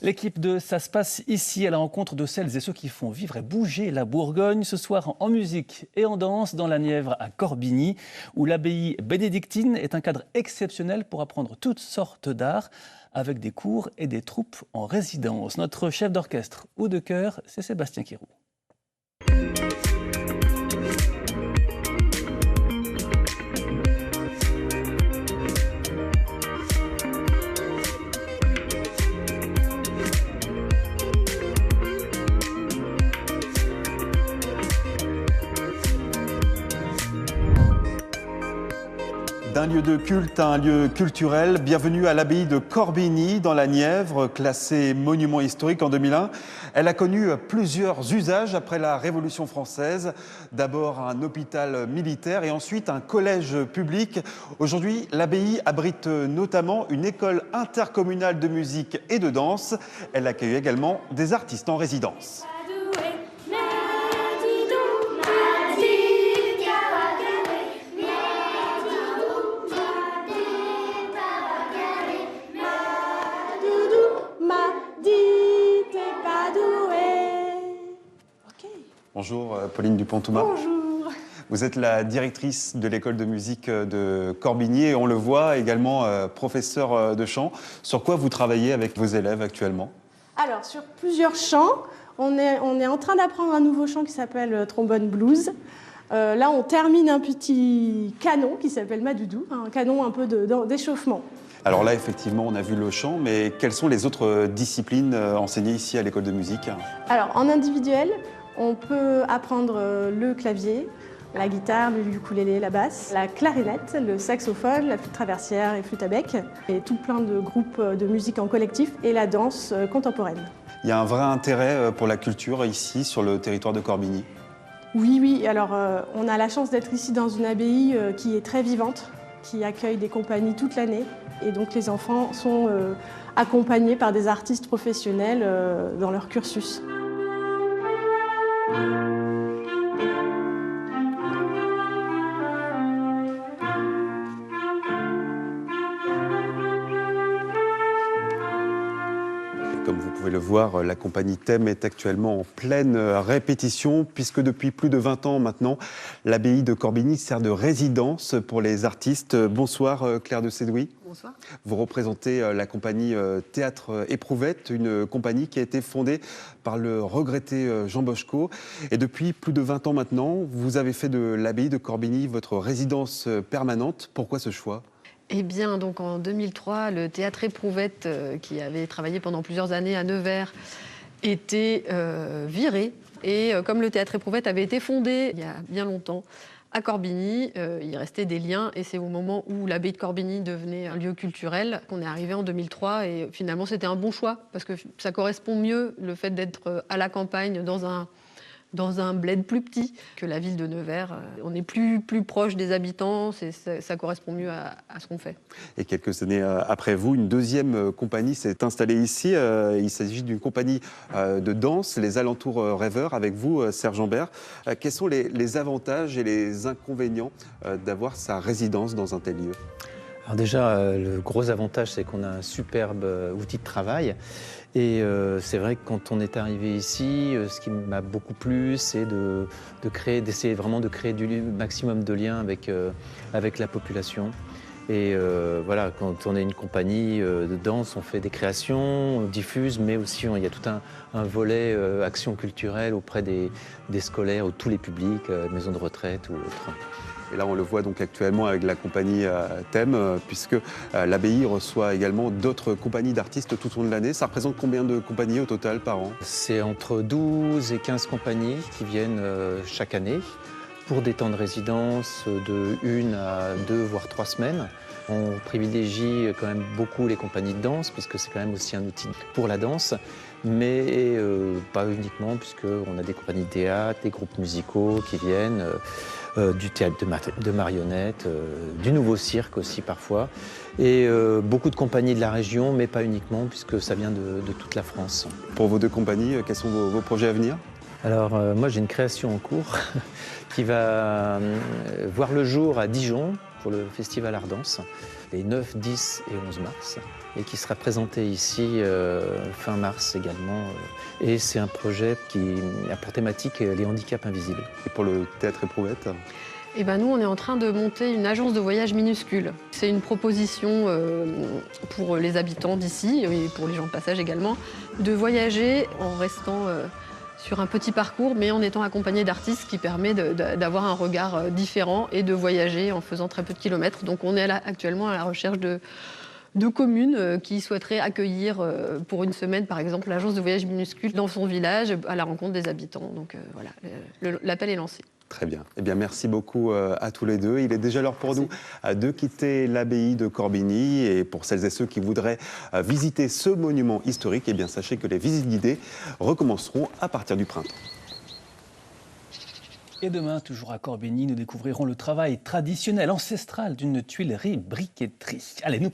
L'équipe de Ça se passe ici à la rencontre de celles et ceux qui font vivre et bouger la Bourgogne. Ce soir en musique et en danse dans la Nièvre à Corbigny, où l'abbaye bénédictine est un cadre exceptionnel pour apprendre toutes sortes d'arts, avec des cours et des troupes en résidence. Notre chef d'orchestre ou de chœur, c'est Sébastien Kirou. D'un lieu de culte à un lieu culturel, bienvenue à l'abbaye de Corbigny dans la Nièvre, classée monument historique en 2001. Elle a connu plusieurs usages après la Révolution française. D'abord un hôpital militaire et ensuite un collège public. Aujourd'hui, l'abbaye abrite notamment une école intercommunale de musique et de danse. Elle accueille également des artistes en résidence. Bonjour Pauline Dupont-Thomas. Bonjour. Vous êtes la directrice de l'école de musique de Corbigny et on le voit également professeur de chant. Sur quoi vous travaillez avec vos élèves actuellement? Alors sur plusieurs chants, on est en train d'apprendre un nouveau chant qui s'appelle trombone blues. Là on termine un petit canon qui s'appelle Madoudou, un canon un peu d'échauffement. Alors là effectivement on a vu le chant, mais quelles sont les autres disciplines enseignées ici à l'école de musique? Alors en individuel, on peut apprendre le clavier, la guitare, le ukulélé, la basse, la clarinette, le saxophone, la flûte traversière et flûte à bec, et tout plein de groupes de musique en collectif et la danse contemporaine. Il y a un vrai intérêt pour la culture ici sur le territoire de Corbigny? Oui, alors on a la chance d'être ici dans une abbaye qui est très vivante, qui accueille des compagnies toute l'année, et donc les enfants sont accompagnés par des artistes professionnels dans leur cursus. Comme vous pouvez le voir, la compagnie Thème est actuellement en pleine répétition puisque depuis plus de 20 ans maintenant, l'abbaye de Corbigny sert de résidence pour les artistes. Bonsoir Claire de Sédouy. Bonsoir. Vous représentez la compagnie Théâtre Éprouvette, une compagnie qui a été fondée par le regretté Jean Boschko. Et depuis plus de 20 ans maintenant, vous avez fait de l'abbaye de Corbigny votre résidence permanente. Pourquoi ce choix ? Eh bien, donc en 2003, le Théâtre Éprouvette, qui avait travaillé pendant plusieurs années à Nevers, était viré. Et comme le Théâtre Éprouvette avait été fondé il y a bien longtemps à Corbigny, il restait des liens. Et c'est au moment où l'abbaye de Corbigny devenait un lieu culturel qu'on est arrivé en 2003. Et finalement, c'était un bon choix, parce que ça correspond mieux, le fait d'être à la campagne, dans un bled plus petit que la ville de Nevers. On est plus proche des habitants, ça correspond mieux à ce qu'on fait. Et quelques années après vous, une deuxième compagnie s'est installée ici. Il s'agit d'une compagnie de danse, les Alentours Rêveurs, avec vous, Serge Ambert. Quels sont les avantages et les inconvénients d'avoir sa résidence dans un tel lieu ? Alors déjà, le gros avantage, c'est qu'on a un superbe outil de travail. Et c'est vrai que quand on est arrivé ici, ce qui m'a beaucoup plu, c'est d'essayer vraiment de créer du maximum de liens avec la population. Et voilà, quand on est une compagnie de danse, on fait des créations, on diffuse, mais aussi il y a tout un volet action culturelle auprès des scolaires ou tous les publics, maisons de retraite ou autres. Et là, on le voit donc actuellement avec la compagnie Thème, puisque l'abbaye reçoit également d'autres compagnies d'artistes tout au long de l'année. Ça représente combien de compagnies au total par an ? C'est entre 12 et 15 compagnies qui viennent chaque année pour des temps de résidence de 1 à 2, voire 3 semaines. On privilégie quand même beaucoup les compagnies de danse, puisque c'est quand même aussi un outil pour la danse, mais pas uniquement, puisqu'on a des compagnies de théâtre, des groupes musicaux qui viennent, du théâtre de marionnettes, du nouveau cirque aussi parfois, et beaucoup de compagnies de la région, mais pas uniquement, puisque ça vient de toute la France. Pour vos deux compagnies, quels sont vos projets à venir ? Alors moi j'ai une création en cours qui va voir le jour à Dijon pour le festival Ardence. les 9, 10 et 11 mars, et qui sera présenté ici fin mars également. Et c'est un projet qui a pour thématique les handicaps invisibles. Et pour le théâtre Éprouvette? Eh ben nous, on est en train de monter une agence de voyage minuscule. C'est une proposition pour les habitants d'ici et pour les gens de passage également, de voyager en restant sur un petit parcours, mais en étant accompagné d'artistes, ce qui permet d'avoir un regard différent et de voyager en faisant très peu de kilomètres. Donc on est actuellement à la recherche de communes qui souhaiteraient accueillir pour une semaine, par exemple, l'agence de voyage minuscule dans son village à la rencontre des habitants. Donc voilà, l'appel est lancé. Très bien. Eh bien, merci beaucoup à tous les deux. Il est déjà l'heure pour nous de quitter l'abbaye de Corbigny. Et pour celles et ceux qui voudraient visiter ce monument historique, eh bien, sachez que les visites guidées recommenceront à partir du printemps. Et demain, toujours à Corbigny, nous découvrirons le travail traditionnel, ancestral d'une tuilerie-briqueterie. Allez, nous